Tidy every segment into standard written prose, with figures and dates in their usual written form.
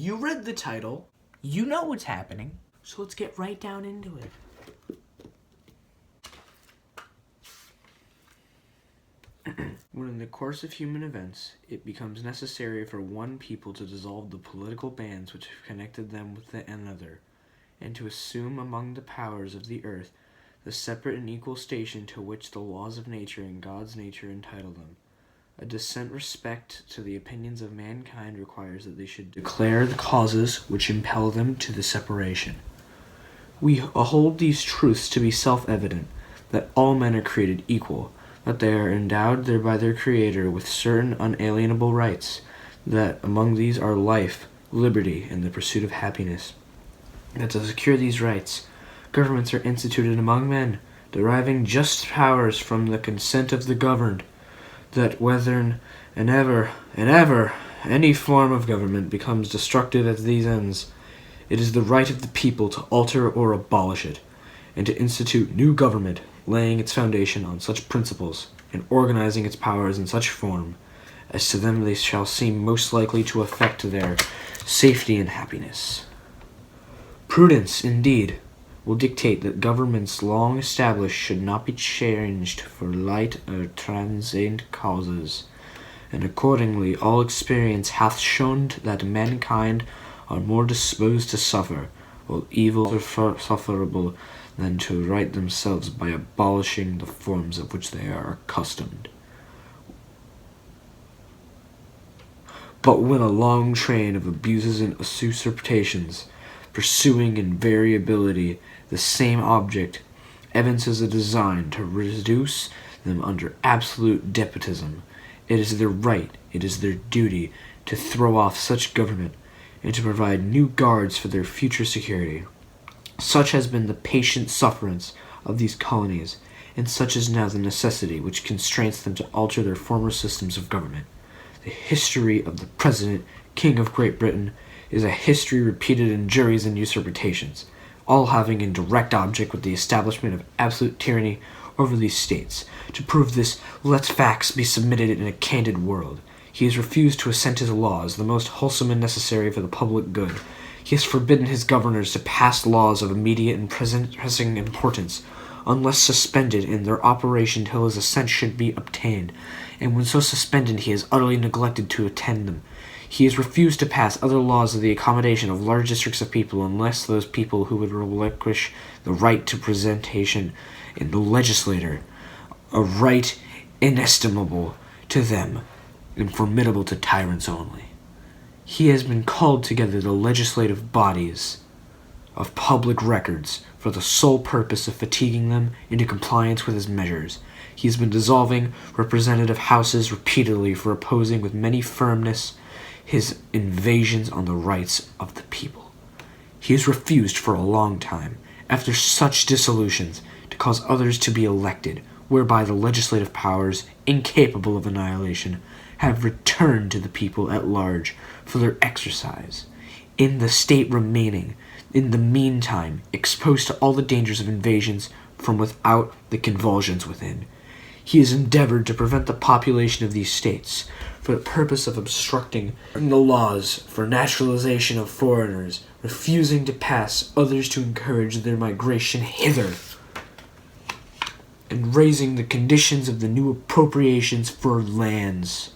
You read the title. You know what's happening. So let's get right down into it. When in the course of human events, it becomes necessary for one people to dissolve the political bands which have connected them with another, and to assume among the powers of the earth the separate and equal station to which the laws of nature and God's nature entitle them. A decent respect to the opinions of mankind requires that they should declare the causes which impel them to the separation. We hold these truths to be self-evident, that all men are created equal, that they are endowed by their Creator with certain unalienable rights, that among these are life, liberty, and the pursuit of happiness. That to secure these rights, governments are instituted among men, deriving just powers from the consent of the governed, that whether and ever any form of government becomes destructive of these ends, it is the right of the people to alter or abolish it, and to institute new government, laying its foundation on such principles, and organizing its powers in such form, as to them they shall seem most likely to affect their safety and happiness. Prudence, indeed, will dictate that governments long established should not be changed for light or transient causes, and accordingly all experience hath shown that mankind are more disposed to suffer, while evils are sufferable, than to right themselves by abolishing the forms of which they are accustomed. But when a long train of abuses and usurpations, pursuing in variability the same object, evinces a design to reduce them under absolute despotism, it is their right, it is their duty, to throw off such government, and to provide new guards for their future security. Such has been the patient sufferance of these colonies, and such is now the necessity which constrains them to alter their former systems of government. The history of the President, King of Great Britain, is a history repeated in juries and usurpations, all having in direct object with the establishment of absolute tyranny over these states. To prove this, let facts be submitted in a candid world. He has refused to assent to the laws, the most wholesome and necessary for the public good. He has forbidden his governors to pass laws of immediate and pressing importance, unless suspended in their operation till his assent should be obtained, and when so suspended he has utterly neglected to attend them. He has refused to pass other laws of the accommodation of large districts of people, unless those people who would relinquish the right to representation in the legislature, a right inestimable to them and formidable to tyrants only. He has been called together the legislative bodies of public records for the sole purpose of fatiguing them into compliance with his measures. He has been dissolving representative houses repeatedly for opposing with many firmness his invasions on the rights of the people. He has refused for a long time, after such dissolutions, to cause others to be elected, whereby the legislative powers, incapable of annihilation, have returned to the people at large for their exercise, in the state remaining, in the meantime, exposed to all the dangers of invasions from without, the convulsions within. He has endeavored to prevent the population of these states, for the purpose of obstructing the laws for naturalization of foreigners, refusing to pass others to encourage their migration hither, and raising the conditions of the new appropriations for lands.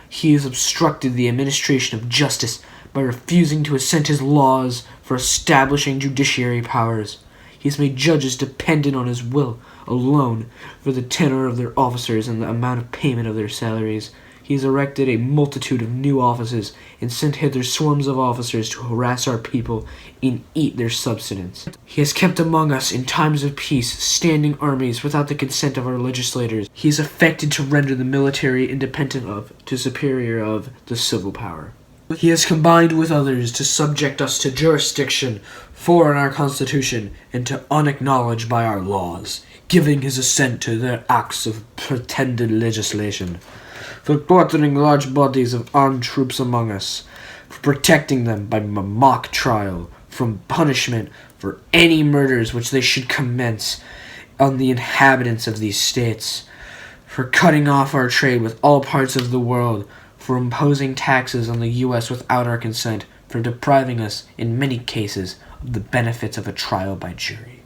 He has obstructed the administration of justice by refusing to assent his laws for establishing judiciary powers. He has made judges dependent on his will alone for the tenure of their officers and the amount of payment of their salaries. He has erected a multitude of new offices and sent hither swarms of officers to harass our people and eat their subsistence. He has kept among us in times of peace standing armies without the consent of our legislators. He has affected to render the military independent of, to superior of, the civil power. He has combined with others to subject us to jurisdiction foreign our constitution and to unacknowledged by our laws, giving his assent to their acts of pretended legislation, for quartering large bodies of armed troops among us, for protecting them by mock trial from punishment for any murders which they should commence on the inhabitants of these states, for cutting off our trade with all parts of the world, for imposing taxes on the U.S. without our consent, for depriving us, in many cases, of the benefits of a trial by jury,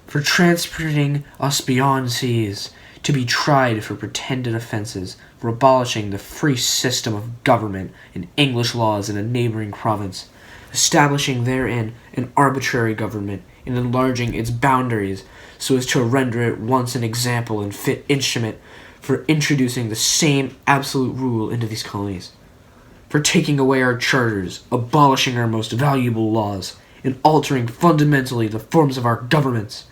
for transporting us beyond seas to be tried for pretended offenses, for abolishing the free system of government and English laws in a neighboring province, establishing therein an arbitrary government, and enlarging its boundaries so as to render it once an example and fit instrument for introducing the same absolute rule into these colonies, for taking away our charters, abolishing our most valuable laws, and altering fundamentally the forms of our governments,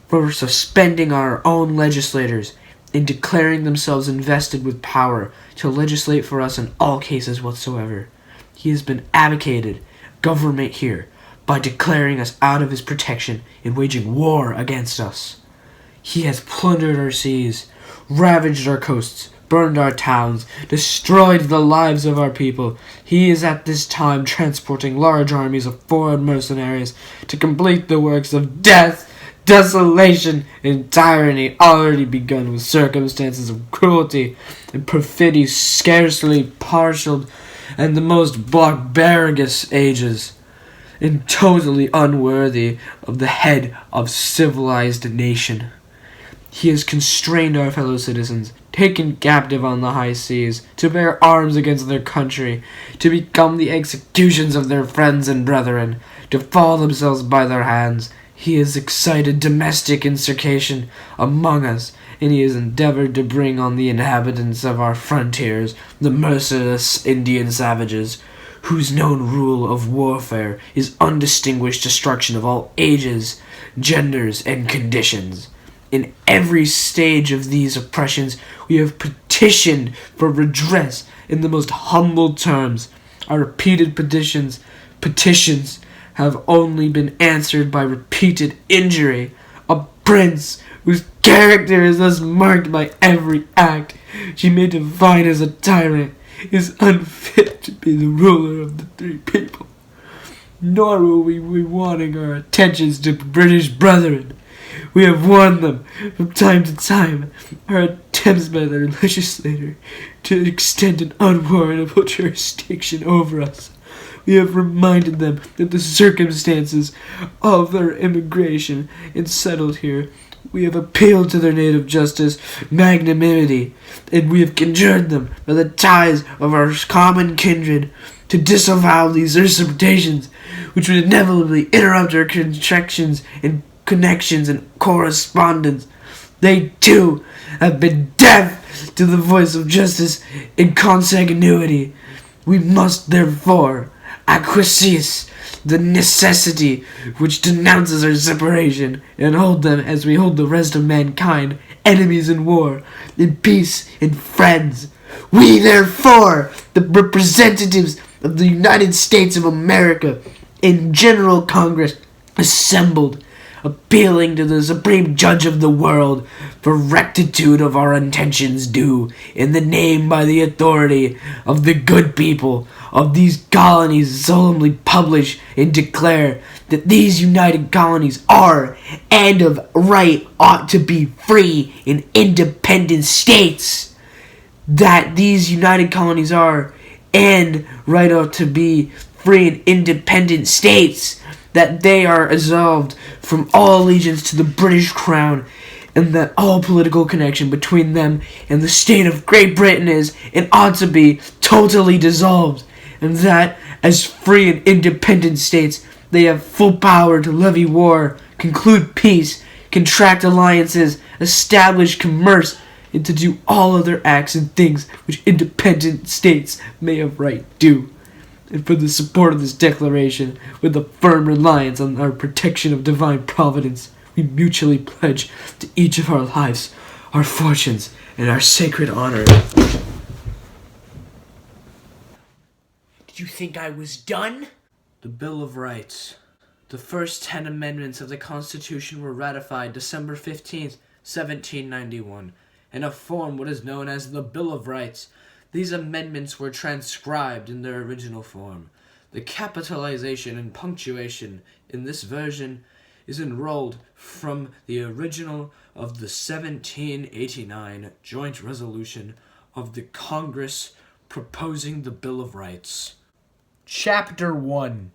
for suspending our own legislators and declaring themselves invested with power to legislate for us in all cases whatsoever. He has been abdicated government here by declaring us out of his protection and waging war against us. He has plundered our seas, ravaged our coasts, burned our towns, destroyed the lives of our people. He is at this time transporting large armies of foreign mercenaries to complete the works of death, desolation, and tyranny already begun with circumstances of cruelty and perfidy scarcely parcelled and the most barbarous ages, and totally unworthy of the head of civilized nation. He has constrained our fellow citizens, taken captive on the high seas, to bear arms against their country, to become the executions of their friends and brethren, to fall themselves by their hands. He has excited domestic insurrection among us, and he has endeavored to bring on the inhabitants of our frontiers the merciless Indian savages, whose known rule of warfare is undistinguished destruction of all ages, genders, and conditions. In every stage of these oppressions, we have petitioned for redress in the most humble terms. Our repeated petitions have only been answered by repeated injury. A prince whose character is thus marked by every act she may define as a tyrant is unfit to be the ruler of the three people. Nor will we be wanting our attentions to British brethren. We have warned them from time to time our attempts by their legislator to extend an unwarrantable jurisdiction over us. We have reminded them that the circumstances of their immigration and settled here. We have appealed to their native justice, magnanimity, and we have conjured them by the ties of our common kindred to disavow these usurpations, which would inevitably interrupt our connections and correspondence. They, too, have been deaf to the voice of justice and consanguinity. We must, therefore, acquiesce the necessity which denounces our separation, and hold them, as we hold the rest of mankind, enemies in war, in peace, and friends. We, therefore, the representatives of the United States of America, in General Congress, assembled, appealing to the Supreme Judge of the world for rectitude of our intentions due, in the name by the authority of the good people of these colonies, solemnly publish and declare that these united colonies are, and of right ought to be, free and independent states. That these united colonies are, and right ought to be, free and independent states. That they are absolved from all allegiance to the British Crown, and that all political connection between them and the state of Great Britain is, and ought to be, totally dissolved, and that, as free and independent states, they have full power to levy war, conclude peace, contract alliances, establish commerce, and to do all other acts and things which independent states may of right do. And for the support of this declaration, with a firm reliance on our protection of divine providence, we mutually pledge to each of our lives, our fortunes, and our sacred honor. Did you think I was done? The Bill of Rights. The first 10 amendments of the Constitution were ratified December 15th, 1791, and have formed what is known as the Bill of Rights. These amendments were transcribed in their original form. The capitalization and punctuation in this version is enrolled from the original of the 1789 joint resolution of the Congress proposing the Bill of Rights. Chapter 1